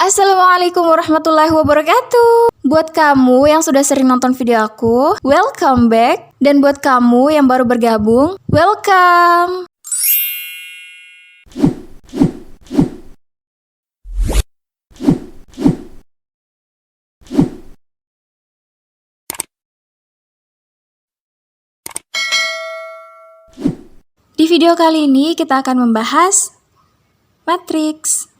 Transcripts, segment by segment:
Assalamualaikum warahmatullahi wabarakatuh. Buat kamu yang sudah sering nonton video aku, welcome back. Dan buat kamu yang baru bergabung, welcome. Di video kali ini kita akan membahas matriks.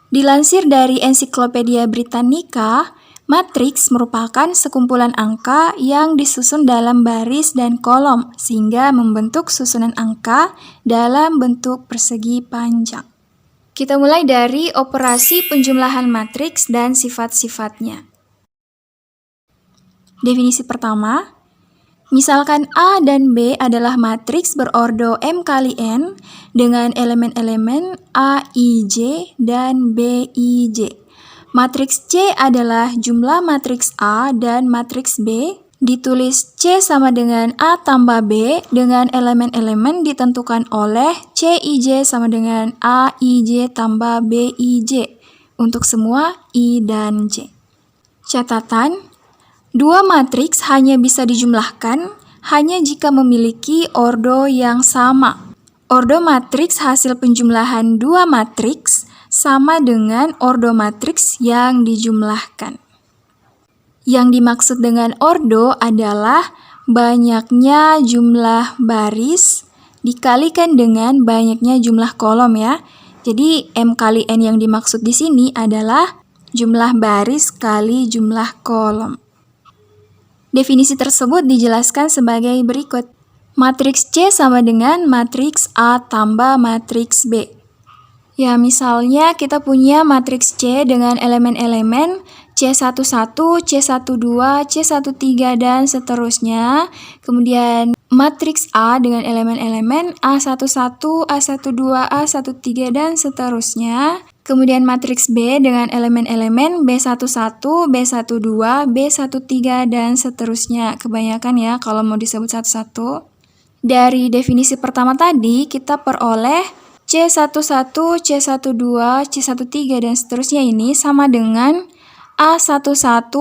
Dilansir dari Ensiklopedia Britannica, matriks merupakan sekumpulan angka yang disusun dalam baris dan kolom sehingga membentuk susunan angka dalam bentuk persegi panjang. Kita mulai dari operasi penjumlahan matriks dan sifat-sifatnya. Definisi pertama, misalkan A dan B adalah matriks berordo M kali N dengan elemen-elemen A, I, J, dan B, I, J. Matriks C adalah jumlah matriks A dan matriks B. Ditulis C sama dengan A tambah B dengan elemen-elemen ditentukan oleh C, I, J sama dengan A, I, J tambah B, I, J untuk semua I dan J. Catatan, dua matriks hanya bisa dijumlahkan hanya jika memiliki ordo yang sama. Ordo matriks hasil penjumlahan dua matriks sama dengan ordo matriks yang dijumlahkan. Yang dimaksud dengan ordo adalah banyaknya jumlah baris dikalikan dengan banyaknya jumlah kolom ya. Jadi M kali N yang dimaksud di sini adalah jumlah baris kali jumlah kolom. Definisi tersebut dijelaskan sebagai berikut. Matriks C sama dengan matriks A tambah matriks B. Ya, misalnya kita punya matriks C dengan elemen-elemen C11, C12, C13, dan seterusnya. Kemudian matriks A dengan elemen-elemen A11, A12, A13, dan seterusnya. Kemudian matriks B dengan elemen-elemen B11, B12, B13, dan seterusnya. Kebanyakan ya kalau mau disebut satu-satu. Dari definisi pertama tadi, kita peroleh C11, C12, C13, dan seterusnya ini sama dengan A11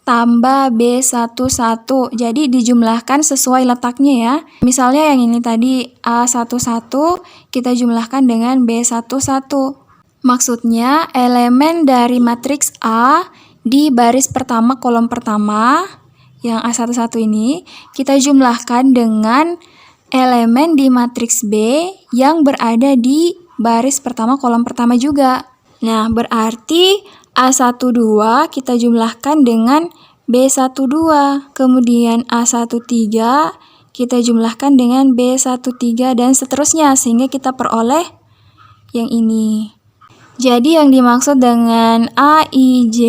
tambah B11. Jadi dijumlahkan sesuai letaknya ya. Misalnya yang ini tadi A11 kita jumlahkan dengan B11. Maksudnya, elemen dari matriks A di baris pertama kolom pertama, yang A11 ini, kita jumlahkan dengan elemen di matriks B yang berada di baris pertama kolom pertama juga. Nah, berarti A12 kita jumlahkan dengan B12, kemudian A13 kita jumlahkan dengan B13, dan seterusnya, sehingga kita peroleh yang ini. Jadi yang dimaksud dengan A, I, J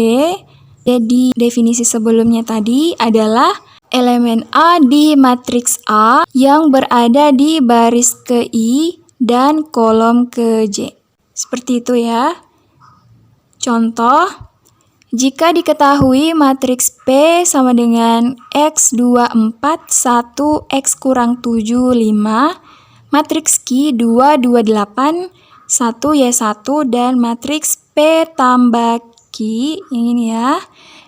di definisi sebelumnya tadi adalah elemen A di matriks A yang berada di baris ke I dan kolom ke J. Seperti itu ya. Contoh, jika diketahui matriks P sama dengan X24, 1, X kurang 7, 5, matriks Q 228, 1, Y1, dan matriks P tambah Q, yang ini ya,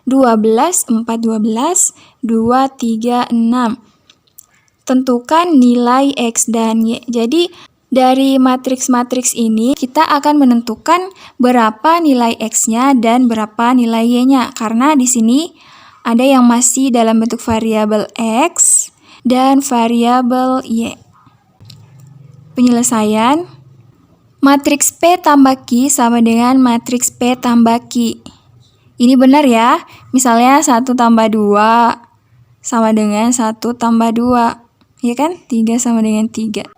12, 4, 12, 2, 3, 6. Tentukan nilai X dan Y. Jadi, dari matriks-matriks ini, kita akan menentukan berapa nilai X-nya dan berapa nilai Y-nya. Karena di sini ada yang masih dalam bentuk variabel X dan variabel Y. Penyelesaian. Matriks P tambah Q sama dengan matriks P tambah Q. Ini benar ya. Misalnya 1 tambah 2 sama dengan 1 tambah 2. Ya kan? 3 sama dengan 3.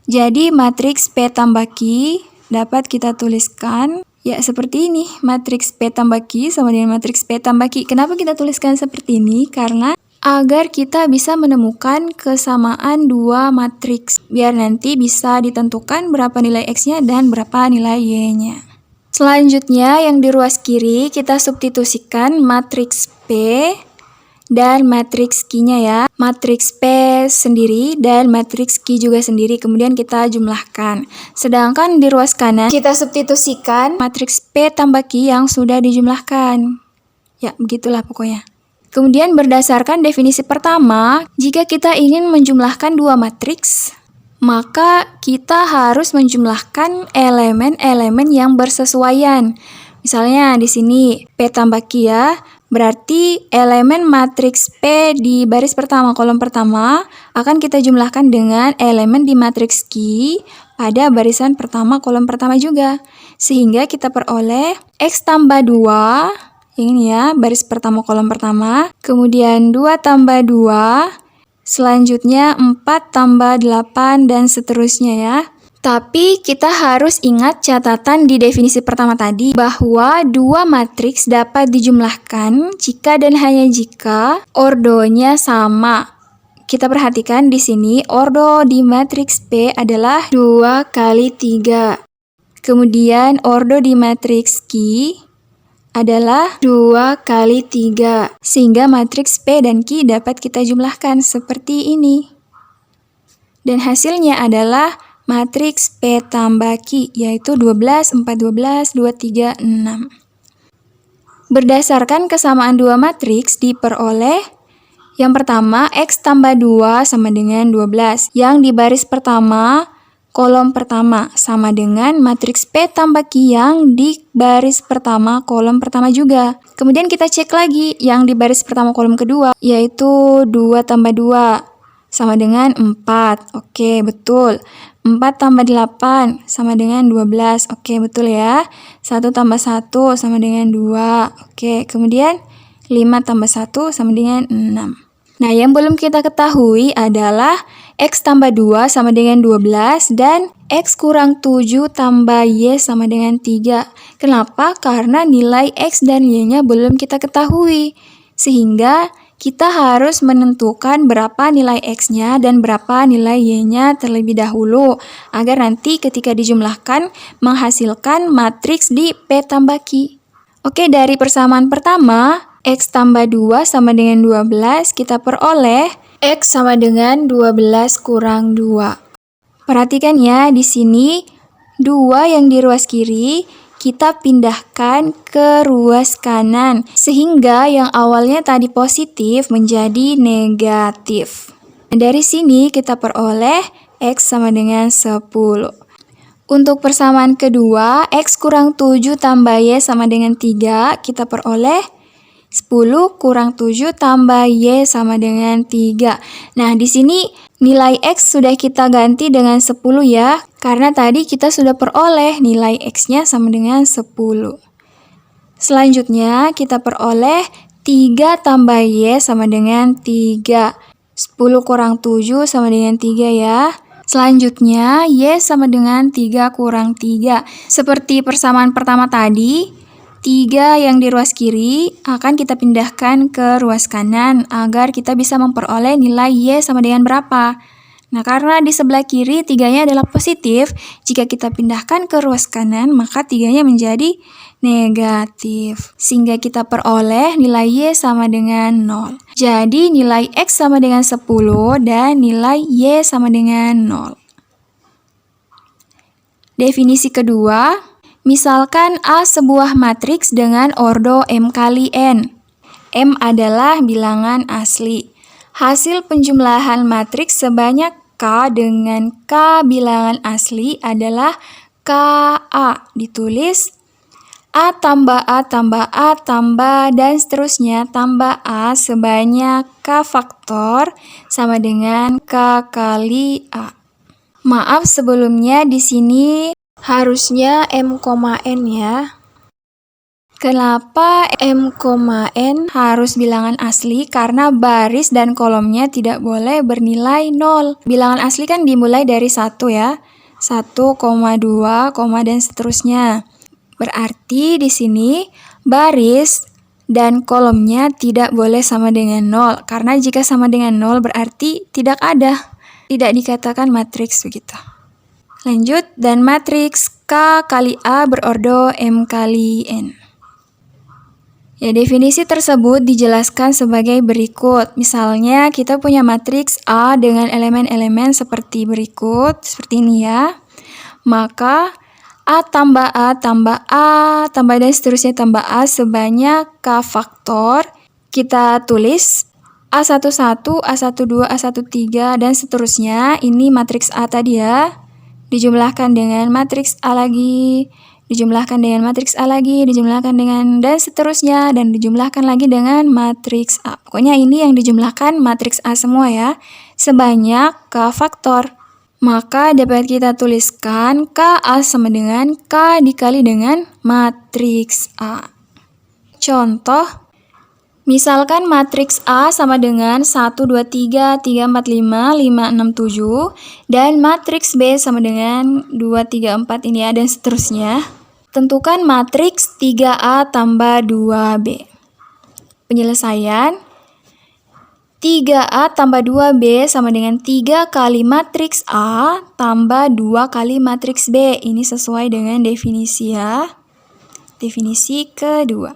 Jadi matriks P tambah Q dapat kita tuliskan ya seperti ini. Matriks P tambah Q sama dengan matriks P tambah Q. Kenapa kita tuliskan seperti ini? Karena agar kita bisa menemukan kesamaan dua matriks, biar nanti bisa ditentukan berapa nilai X-nya dan berapa nilai Y-nya. Selanjutnya, yang di ruas kiri kita substitusikan matriks P dan matriks Q-nya ya. Matriks P sendiri dan matriks Q juga sendiri. Kemudian kita jumlahkan. Sedangkan di ruas kanan kita substitusikan matriks P tambah Q yang sudah dijumlahkan. Ya, begitulah pokoknya. Kemudian berdasarkan definisi pertama, jika kita ingin menjumlahkan dua matriks, maka kita harus menjumlahkan elemen-elemen yang bersesuaian. Misalnya di sini P tambah Q ya, berarti elemen matriks P di baris pertama kolom pertama akan kita jumlahkan dengan elemen di matriks Q pada barisan pertama kolom pertama juga. Sehingga kita peroleh X tambah 2, ini ya, baris pertama kolom pertama, kemudian 2 tambah 2, selanjutnya 4 tambah 8, dan seterusnya ya. Tapi kita harus ingat catatan di definisi pertama tadi bahwa dua matriks dapat dijumlahkan jika dan hanya jika ordonya sama. Kita perhatikan di sini ordo di matriks P adalah 2 kali 3. Kemudian ordo di matriks Q adalah 2 kali 3. Sehingga matriks P dan Q dapat kita jumlahkan seperti ini. Dan hasilnya adalah matriks P tambah Q, yaitu 12, 4, 12, 2, 3, 6. Berdasarkan kesamaan dua matriks diperoleh yang pertama X tambah 2 sama dengan 12. Yang di baris pertama kolom pertama sama dengan matriks P tambah Q yang di baris pertama kolom pertama juga. Kemudian kita cek lagi yang di baris pertama kolom kedua, yaitu 2 tambah 2 sama dengan 4. Oke, betul. 4 tambah 8 sama dengan 12. Oke, betul ya. 1 tambah 1 sama dengan 2. Oke, kemudian 5 tambah 1 sama dengan 6. Nah, yang belum kita ketahui adalah X tambah 2 sama dengan 12 dan X kurang 7 tambah Y sama dengan 3. Kenapa? Karena nilai X dan Y-nya belum kita ketahui. Sehingga kita harus menentukan berapa nilai X-nya dan berapa nilai Y-nya terlebih dahulu, agar nanti ketika dijumlahkan menghasilkan matriks di P tambah Q. Oke, dari persamaan pertama, X tambah 2 sama dengan 12, kita peroleh X sama dengan 12 kurang 2. Perhatikan ya, di sini 2 yang di ruas kiri kita pindahkan ke ruas kanan, sehingga yang awalnya tadi positif menjadi negatif. Dari sini kita peroleh X sama dengan 10. Untuk persamaan kedua, X kurang 7 tambah Y sama dengan 3, kita peroleh 10 kurang 7 tambah Y sama dengan 3. Nah, di sini nilai X sudah kita ganti dengan 10 ya, karena tadi kita sudah peroleh nilai X-nya sama dengan 10. Selanjutnya, kita peroleh 3 tambah Y sama dengan 3. 10 kurang 7 sama dengan 3 ya. Selanjutnya, Y sama dengan 3 kurang 3. Seperti persamaan pertama tadi, 3 yang di ruas kiri akan kita pindahkan ke ruas kanan agar kita bisa memperoleh nilai Y sama dengan berapa. Nah, karena di sebelah kiri 3-nya adalah positif, jika kita pindahkan ke ruas kanan maka 3-nya menjadi negatif. Sehingga kita peroleh nilai Y sama dengan 0. Jadi nilai X sama dengan 10 dan nilai Y sama dengan 0. Definisi kedua, misalkan A sebuah matriks dengan ordo M kali N. M adalah bilangan asli. Hasil penjumlahan matriks sebanyak K dengan K bilangan asli adalah KA. Ditulis A tambah A tambah A tambah dan seterusnya tambah A sebanyak K faktor sama dengan K kali A. Maaf sebelumnya di sini harusnya M, N ya. Kenapa M, N harus bilangan asli? Karena baris dan kolomnya tidak boleh bernilai 0. Bilangan asli kan dimulai dari 1 ya. 1, 2, dan seterusnya. Berarti di sini baris dan kolomnya tidak boleh sama dengan 0. Karena jika sama dengan 0 berarti tidak ada. Tidak dikatakan matriks begitu. Lanjut, dan matriks K kali A berordo M kali N. Ya, definisi tersebut dijelaskan sebagai berikut. Misalnya, kita punya matriks A dengan elemen-elemen seperti berikut, seperti ini ya. Maka, A tambah A tambah A tambah dan seterusnya tambah A sebanyak K faktor. Kita tulis A11, A12, A13, dan seterusnya. Ini matriks A tadi ya. Dijumlahkan dengan matriks A lagi, dijumlahkan dengan matriks A lagi, dijumlahkan dengan dan seterusnya, dan dijumlahkan lagi dengan matriks A. Pokoknya ini yang dijumlahkan matriks A semua ya, sebanyak K faktor. Maka dapat kita tuliskan KA sama dengan K dikali dengan matriks A. Contoh, misalkan matriks A sama dengan 1, 2, 3, 3, 4, 5, 5, 6, 7, dan matriks B sama dengan 2, 3, 4 ini ya, dan seterusnya. Tentukan matriks 3A tambah 2B. Penyelesaian, 3A tambah 2B sama dengan 3 kali matriks A tambah 2 kali matriks B. Ini sesuai dengan definisi ya. Definisi kedua.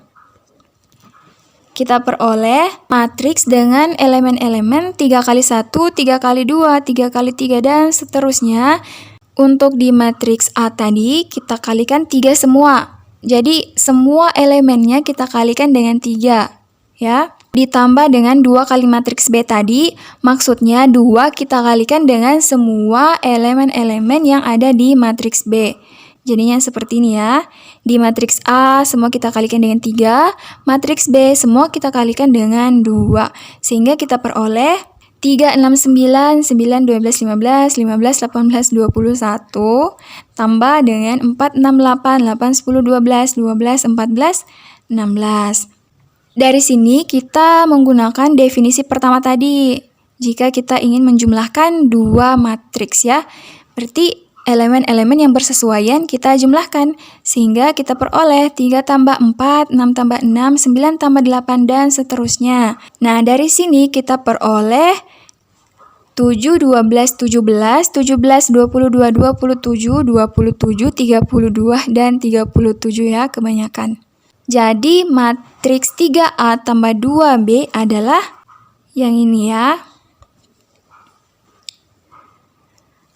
Kita peroleh matriks dengan elemen-elemen 3 kali 1, 3 kali 2, 3 kali 3, dan seterusnya. Untuk di matriks A tadi, kita kalikan 3 semua. Jadi, semua elemennya kita kalikan dengan 3. Ya. Ditambah dengan 2 kali matriks B tadi, maksudnya 2 kita kalikan dengan semua elemen-elemen yang ada di matriks B. Jadinya seperti ini ya. Di matriks A semua kita kalikan dengan 3, matriks B semua kita kalikan dengan 2. Sehingga kita peroleh 3, 6, 9, 9, 12, 15, 15, 18, 21, tambah dengan 4, 6, 8, 8, 10, 12, 12, 14, 16. Dari sini kita menggunakan definisi pertama tadi. Jika kita ingin menjumlahkan 2 matriks ya, berarti elemen-elemen yang bersesuaian kita jumlahkan, sehingga kita peroleh 3 tambah 4, 6 tambah 6, 9 tambah 8, dan seterusnya. Nah, dari sini kita peroleh 7, 12, 17, 17, 22, 27, 27, 32, dan 37 ya kebanyakan. Jadi matriks 3A tambah 2B adalah yang ini ya.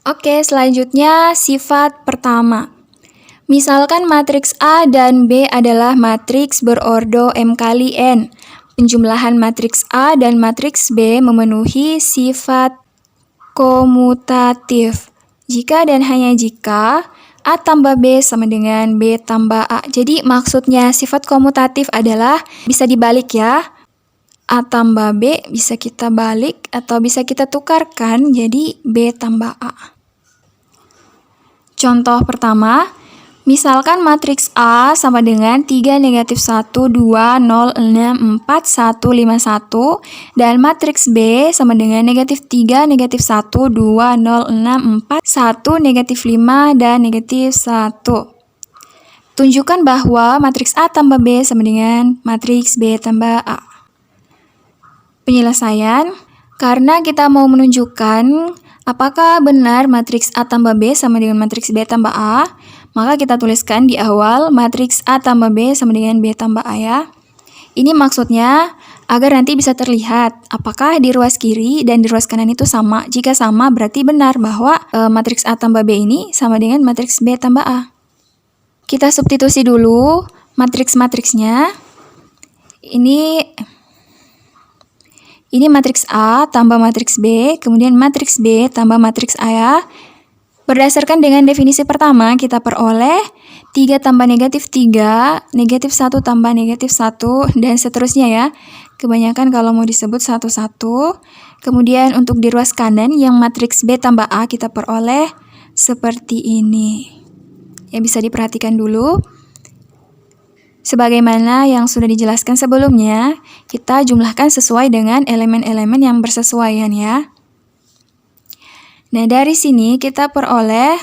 Oke, selanjutnya sifat pertama. Misalkan matriks A dan B adalah matriks berordo M kali N. Penjumlahan matriks A dan matriks B memenuhi sifat komutatif. Jika dan hanya jika A tambah B sama dengan B tambah A. Jadi maksudnya sifat komutatif adalah bisa dibalik ya. A tambah B bisa kita balik atau bisa kita tukarkan jadi B tambah A. Contoh pertama, misalkan matriks A sama dengan 3, negatif 1, 2, 0, 6, 4, 1, 5, 1, dan matriks B sama dengan negatif 3, negatif 1, 2, 0, 6, 4, 1, negatif 5, dan negatif 1. Tunjukkan bahwa matriks A tambah B sama dengan matriks B tambah A. Penyelesaian, karena kita mau menunjukkan apakah benar matriks A tambah B sama dengan matriks B tambah A, maka kita tuliskan di awal matriks A tambah B sama dengan B tambah A ya. Ini maksudnya agar nanti bisa terlihat apakah di ruas kiri dan di ruas kanan itu sama. Jika sama berarti benar bahwa matriks A tambah B ini sama dengan matriks B tambah A. Kita substitusi dulu matriks-matriksnya. Ini matriks A tambah matriks B, kemudian matriks B tambah matriks A ya. Berdasarkan dengan definisi pertama, kita peroleh 3 tambah negatif 3, negatif 1 tambah negatif 1, dan seterusnya ya. Kebanyakan kalau mau disebut satu-satu. Kemudian untuk di ruas kanan yang matriks B tambah A kita peroleh seperti ini. Ya, bisa diperhatikan dulu. Sebagaimana yang sudah dijelaskan sebelumnya, kita jumlahkan sesuai dengan elemen-elemen yang bersesuaian ya. Nah, dari sini kita peroleh,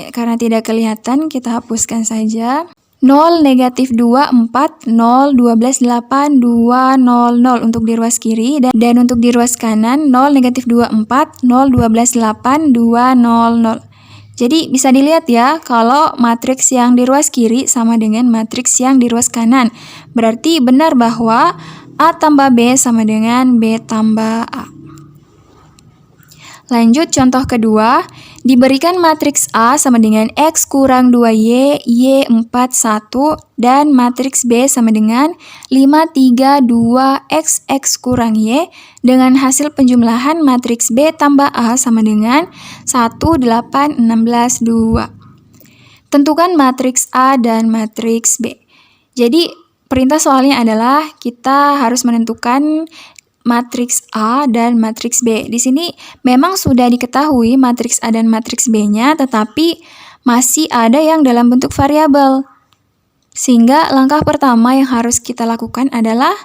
karena tidak kelihatan, kita hapuskan saja. 0, negatif 2, 4, 0, 12, 8, 2, 0, 0 untuk di ruas kiri. Dan untuk di ruas kanan, 0, negatif 2, 4, 0, 12, 8, 2, 0, 0. Jadi bisa dilihat ya, kalau matriks yang di ruas kiri sama dengan matriks yang di ruas kanan. Berarti benar bahwa A tambah B sama dengan B tambah A. Lanjut contoh kedua, diberikan matriks A sama dengan X kurang 2Y, Y 4, 1, dan matriks B sama dengan 5, 3, 2, X, X kurang Y, dengan hasil penjumlahan matriks B tambah A sama dengan 1, 8, 16, 2. Tentukan matriks A dan matriks B. Jadi, perintah soalnya adalah kita harus menentukan matriks A dan matriks B. Di sini memang sudah diketahui matriks A dan matriks B-nya, tetapi masih ada yang dalam bentuk variabel. Sehingga langkah pertama yang harus kita lakukan adalah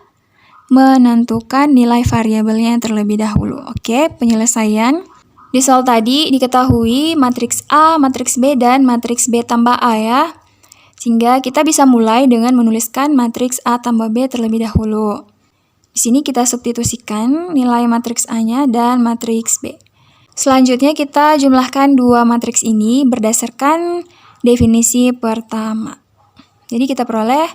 menentukan nilai variabelnya terlebih dahulu. Oke, penyelesaian. Di soal tadi diketahui matriks A, matriks B, dan matriks B tambah A ya. Sehingga kita bisa mulai dengan menuliskan matriks A tambah B terlebih dahulu. Di sini kita substitusikan nilai matriks A-nya dan matriks B. Selanjutnya kita jumlahkan dua matriks ini berdasarkan definisi pertama. Jadi kita peroleh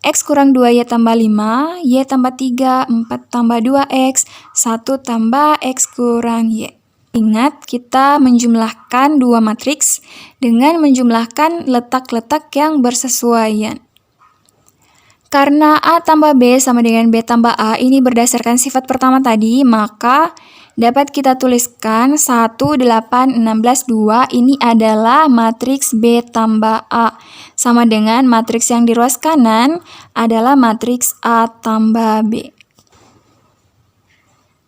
X kurang 2Y tambah 5, Y tambah 3, 4 tambah 2X, 1 tambah X kurang Y. Ingat, kita menjumlahkan dua matriks dengan menjumlahkan letak-letak yang bersesuaian. Karena A tambah B sama dengan B tambah A ini berdasarkan sifat pertama tadi, maka dapat kita tuliskan 1, 8, 16, 2 ini adalah matriks B tambah A. Sama dengan matriks yang di ruas kanan adalah matriks A tambah B.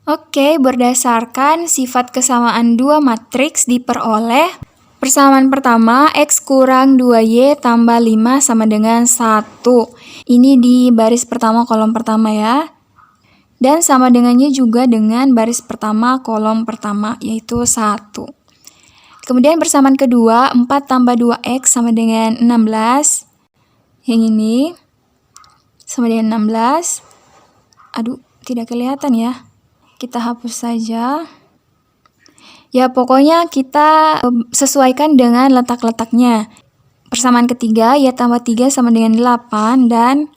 Oke, berdasarkan sifat kesamaan dua matriks diperoleh persamaan pertama, X kurang 2Y tambah 5 sama dengan 1. Ini di baris pertama kolom pertama ya. Dan sama dengannya juga dengan baris pertama kolom pertama, yaitu 1. Kemudian persamaan kedua, 4 tambah 2X sama dengan 16. Yang ini sama dengan 16. Aduh, tidak kelihatan ya. Kita hapus saja. Ya, pokoknya kita sesuaikan dengan letak-letaknya. Persamaan ketiga, Y tambah 3 sama dengan 8. Dan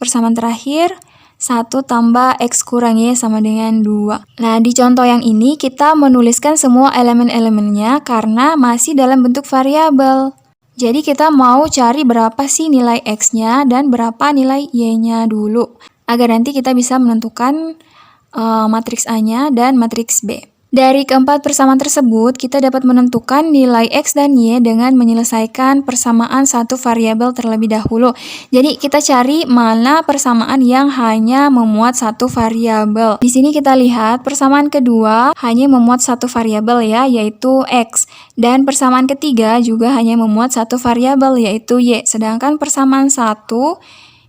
persamaan terakhir, 1 tambah X kurang Y sama dengan 2. Nah, di contoh yang ini kita menuliskan semua elemen-elemennya karena masih dalam bentuk variabel. Jadi kita mau cari berapa sih nilai X-nya dan berapa nilai Y-nya dulu. Agar nanti kita bisa menentukan matriks A-nya dan matriks B. Dari keempat persamaan tersebut, kita dapat menentukan nilai X dan Y dengan menyelesaikan persamaan satu variabel terlebih dahulu. Jadi, kita cari mana persamaan yang hanya memuat satu variabel. Di sini kita lihat persamaan kedua hanya memuat satu variabel ya, yaitu X. Dan persamaan ketiga juga hanya memuat satu variabel, yaitu Y. Sedangkan persamaan satu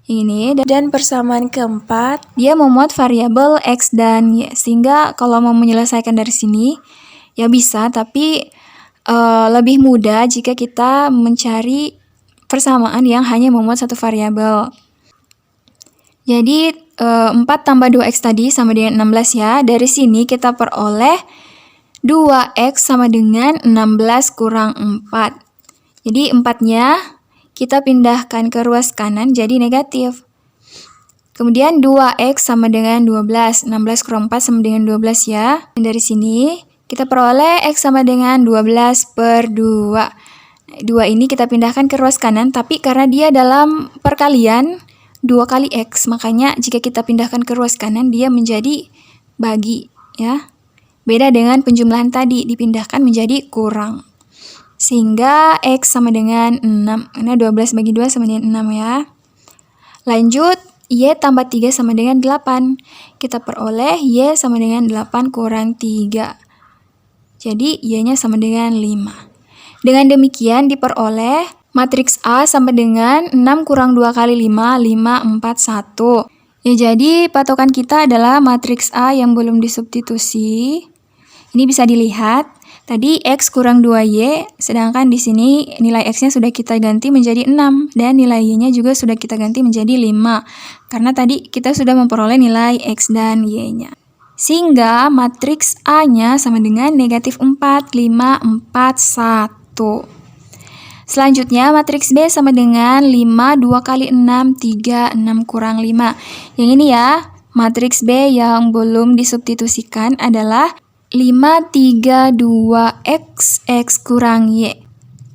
ini dan persamaan keempat dia memuat variabel X dan Y, sehingga kalau mau menyelesaikan dari sini ya bisa, tapi lebih mudah jika kita mencari persamaan yang hanya memuat satu variabel. Jadi 4 tambah 2X tadi sama dengan 16 ya. Dari sini kita peroleh 2X sama dengan 16 kurang 4. Jadi 4-nya kita pindahkan ke ruas kanan jadi negatif. Kemudian 2X sama dengan 12. 16 kurang 4 sama dengan 12 ya. Dan dari sini kita peroleh X sama dengan 12 per 2. 2 ini kita pindahkan ke ruas kanan, tapi karena dia dalam perkalian 2 kali X, makanya jika kita pindahkan ke ruas kanan dia menjadi bagi ya. Beda dengan penjumlahan tadi, dipindahkan menjadi kurang. Sehingga X sama dengan 6. Karena 12 bagi 2 sama dengan 6 ya. Lanjut, Y tambah 3 sama dengan 8. Kita peroleh Y sama dengan 8 kurang 3. Jadi, Y-nya sama dengan 5. Dengan demikian diperoleh matriks A sama dengan 6 kurang 2 kali 5, 5, 4, 1. Ya, jadi patokan kita adalah matriks A yang belum disubstitusi. Ini bisa dilihat. Tadi X kurang 2Y, sedangkan di sini nilai X-nya sudah kita ganti menjadi 6, dan nilai Y-nya juga sudah kita ganti menjadi 5. Karena tadi kita sudah memperoleh nilai X dan Y-nya. Sehingga matriks A-nya sama dengan negatif 4, 5, 4, 1. Selanjutnya, matriks B sama dengan 5, 2 kali 6, 3, 6 kurang 5. Yang ini ya, matriks B yang belum disubstitusikan adalah 5, 3, 2, X kurang Y.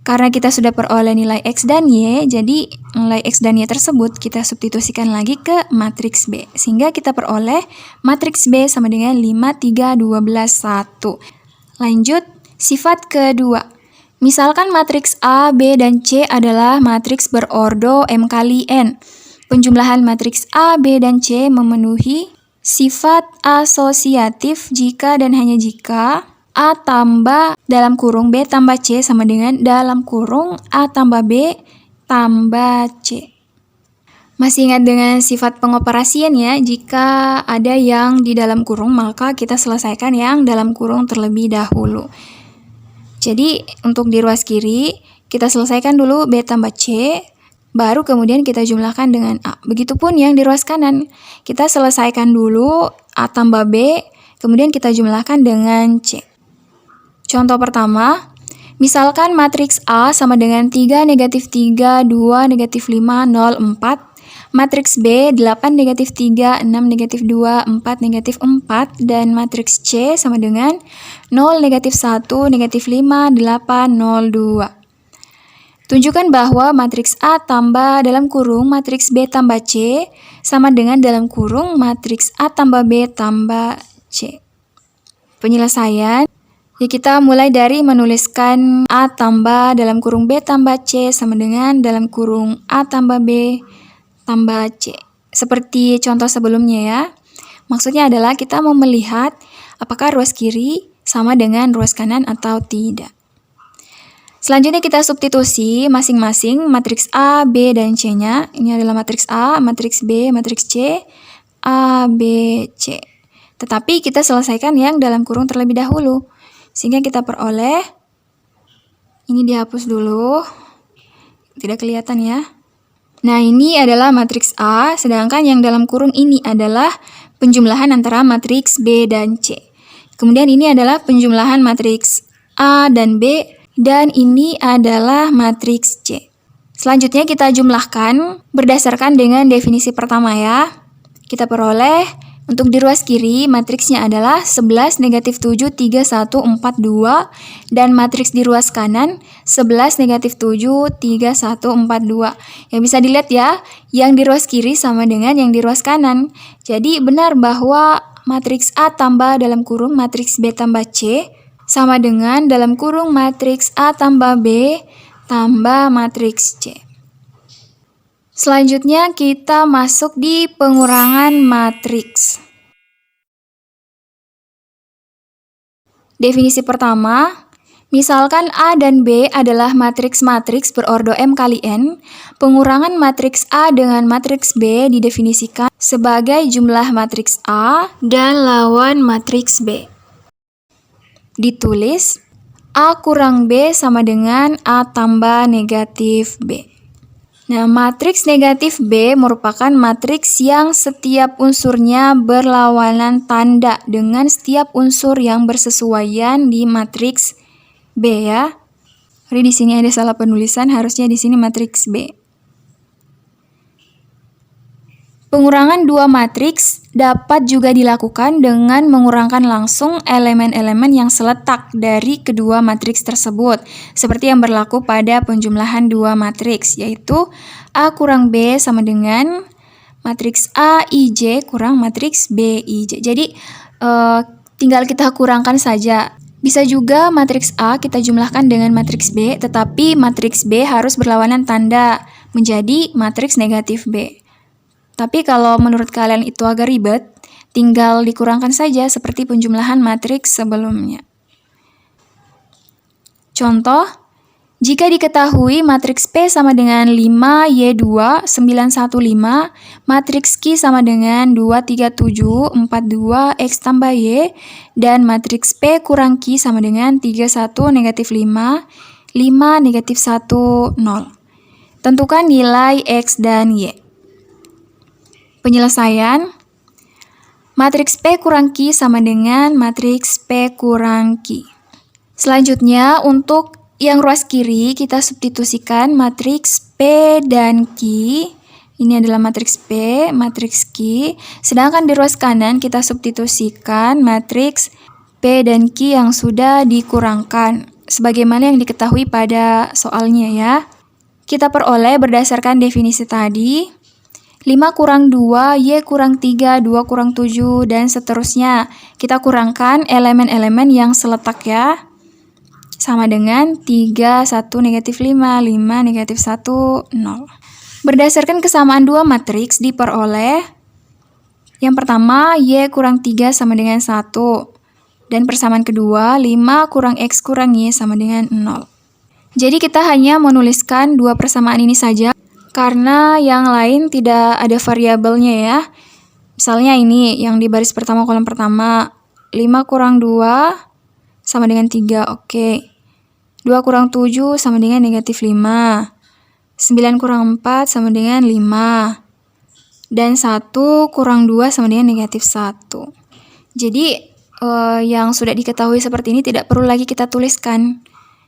Karena kita sudah peroleh nilai X dan Y, jadi nilai X dan Y tersebut kita substitusikan lagi ke matriks B. Sehingga kita peroleh matriks B sama dengan 5, 3, 12, 1. Lanjut, sifat kedua. Misalkan matriks A, B, dan C adalah matriks berordo M kali N. Penjumlahan matriks A, B, dan C memenuhi sifat asosiatif jika dan hanya jika A tambah dalam kurung B tambah C sama dengan dalam kurung A tambah B tambah C. Masih ingat dengan sifat pengoperasian ya, jika ada yang di dalam kurung maka kita selesaikan yang dalam kurung terlebih dahulu. Jadi untuk di ruas kiri kita selesaikan dulu B tambah C, baru kemudian kita jumlahkan dengan A. Begitupun yang di ruas kanan, kita selesaikan dulu A tambah B, kemudian kita jumlahkan dengan C. Contoh pertama, misalkan matriks A sama dengan 3, negatif 3, 2, negatif 5, 0, 4. Matriks B 8, negatif 3, 6, negatif 2, 4, negatif 4. Dan matriks C sama dengan 0, negatif 1, negatif 5, 8, 0, 2. Tunjukkan bahwa matriks A tambah dalam kurung matriks B tambah C sama dengan dalam kurung matriks A tambah B tambah C. Penyelesaian. Ya, kita mulai dari menuliskan A tambah dalam kurung B tambah C sama dengan dalam kurung A tambah B tambah C. Seperti contoh sebelumnya ya. Maksudnya adalah kita mau melihat apakah ruas kiri sama dengan ruas kanan atau tidak. Selanjutnya kita substitusi masing-masing matriks A, B, dan C-nya. Ini adalah matriks A, matriks B, matriks C, A, B, C. Tetapi kita selesaikan yang dalam kurung terlebih dahulu. Sehingga kita peroleh, ini dihapus dulu, tidak kelihatan ya. Nah, ini adalah matriks A, sedangkan yang dalam kurung ini adalah penjumlahan antara matriks B dan C. Kemudian ini adalah penjumlahan matriks A dan B, dan ini adalah matriks C. Selanjutnya kita jumlahkan berdasarkan dengan definisi pertama ya. Kita peroleh untuk di ruas kiri matriksnya adalah 11, negatif 7, 3, 1, 4, 2. Dan matriks di ruas kanan 11, negatif 7, 3, 1, 4, 2. Yang bisa dilihat ya, yang di ruas kiri sama dengan yang di ruas kanan. Jadi benar bahwa matriks A tambah dalam kurung matriks B tambah C sama dengan dalam kurung matriks A tambah B tambah matriks C. Selanjutnya kita masuk di pengurangan matriks. Definisi pertama, misalkan A dan B adalah matriks-matriks berordo M kali N, pengurangan matriks A dengan matriks B didefinisikan sebagai jumlah matriks A dan lawan matriks B. Ditulis, A kurang B sama dengan A tambah negatif B. Nah, matriks negatif B merupakan matriks yang setiap unsurnya berlawanan tanda dengan setiap unsur yang bersesuaian di matriks B ya. Jadi di sini ada salah penulisan, harusnya di sini matriks B. Pengurangan dua matriks dapat juga dilakukan dengan mengurangkan langsung elemen-elemen yang seletak dari kedua matriks tersebut, seperti yang berlaku pada penjumlahan dua matriks, yaitu A kurang B sama dengan matriks A IJ kurang matriks B IJ. Jadi tinggal kita kurangkan saja. Bisa juga matriks A kita jumlahkan dengan matriks B, tetapi matriks B harus berlawanan tanda menjadi matriks negatif B. Tapi kalau menurut kalian itu agak ribet, tinggal dikurangkan saja seperti penjumlahan matriks sebelumnya. Contoh, jika diketahui matriks P sama dengan 5, Y2, 9, 1, 5, matriks Q sama dengan 2, 3, 7, 4, 2, X tambah Y, dan matriks P kurang Q sama dengan 3, 1, negatif 5, 5, negatif 1, 0. Tentukan nilai X dan Y. Penyelesaian, matriks P kurang Q sama dengan matriks P kurang Q. Selanjutnya, untuk Yang ruas kiri kita substitusikan matriks P dan Q. Ini adalah matriks P, matriks Q. Sedangkan di ruas kanan kita substitusikan matriks P dan Q yang sudah dikurangkan, sebagaimana yang diketahui pada soalnya ya. Kita peroleh berdasarkan definisi tadi, 5 kurang 2, Y kurang 3, 2 kurang 7, dan seterusnya. Kita kurangkan elemen-elemen yang seletak ya. Sama dengan 3, 1, negatif 5, 5, negatif 1, 0. Berdasarkan kesamaan dua matriks diperoleh, yang pertama, Y kurang 3 sama dengan 1. Dan persamaan kedua, 5 kurang X kurang Y sama dengan 0. Jadi kita hanya menuliskan dua persamaan ini saja, karena yang lain tidak ada variabelnya ya. Misalnya ini, yang di baris pertama kolom pertama, 5 kurang 2 sama dengan 3, oke. 2 kurang 7 sama dengan negatif 5. 9 kurang 4 sama dengan 5. Dan 1 kurang 2 sama dengan negatif 1. Jadi, yang sudah diketahui seperti ini tidak perlu lagi kita tuliskan.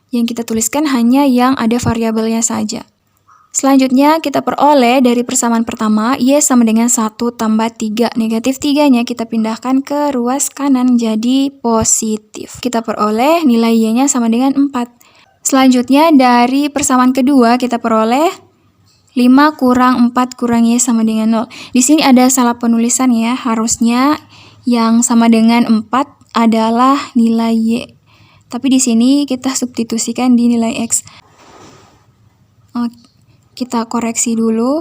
Yang kita tuliskan hanya yang ada variabelnya saja. Selanjutnya, kita peroleh dari persamaan pertama, Y sama dengan 1 tambah 3. Negatif 3-nya kita pindahkan ke ruas kanan jadi positif. Kita peroleh nilai Y-nya sama dengan 4. Selanjutnya, dari persamaan kedua kita peroleh 5 kurang 4 kurang Y sama dengan 0. Di sini ada salah penulisan ya, harusnya yang sama dengan 4 adalah nilai Y. Tapi di sini kita substitusikan di nilai X. Kita koreksi dulu.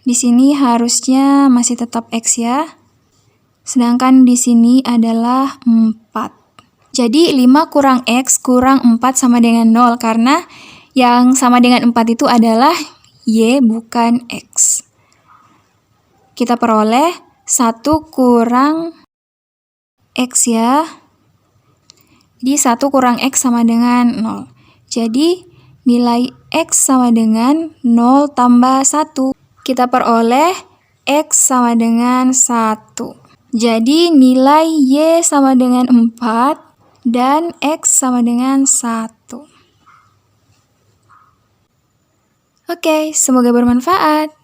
Di sini harusnya masih tetap X ya. Sedangkan di sini adalah 4. Jadi 5 kurang X kurang 4 sama dengan 0, karena yang sama dengan 4 itu adalah Y bukan X. Kita peroleh 1 kurang X ya. Jadi 1 kurang X sama dengan 0. Jadi nilai X sama dengan 0 tambah 1. Kita peroleh X sama dengan 1. Jadi nilai Y sama dengan 4 dan X sama dengan 1. Oke, semoga bermanfaat.